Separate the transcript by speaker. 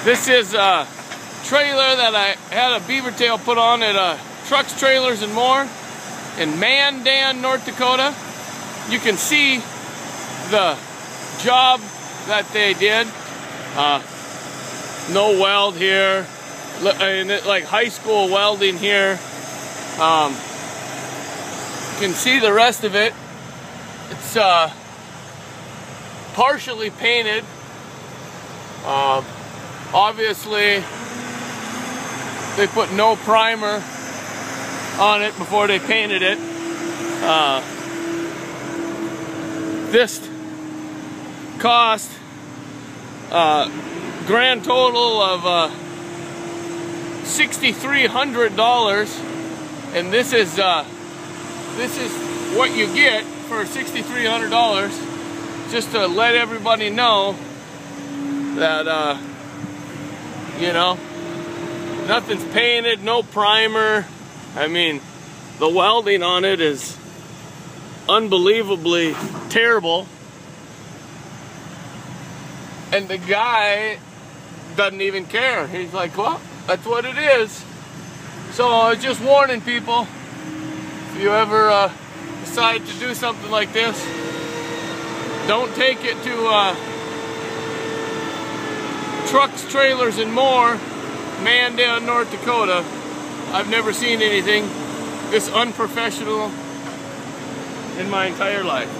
Speaker 1: This is a trailer that I had a beaver tail put on at Trucks, Trailers, and More in Mandan, North Dakota. You can see the job that they did. No weld here, like high school welding here. You can see the rest of it. It's partially painted. Obviously, they put no primer on it before they painted it. This cost grand total of $6,300, and this is what you get for $6,300. Just to let everybody know that you know, nothing's painted, no primer. I mean, the welding on it is unbelievably terrible. And the guy doesn't even care. He's like, well, that's what it is. So I was just warning people, if you ever decide to do something like this, don't take it to Trucks, Trailers, and More, Mandan, North Dakota. I've never seen anything this unprofessional in my entire life.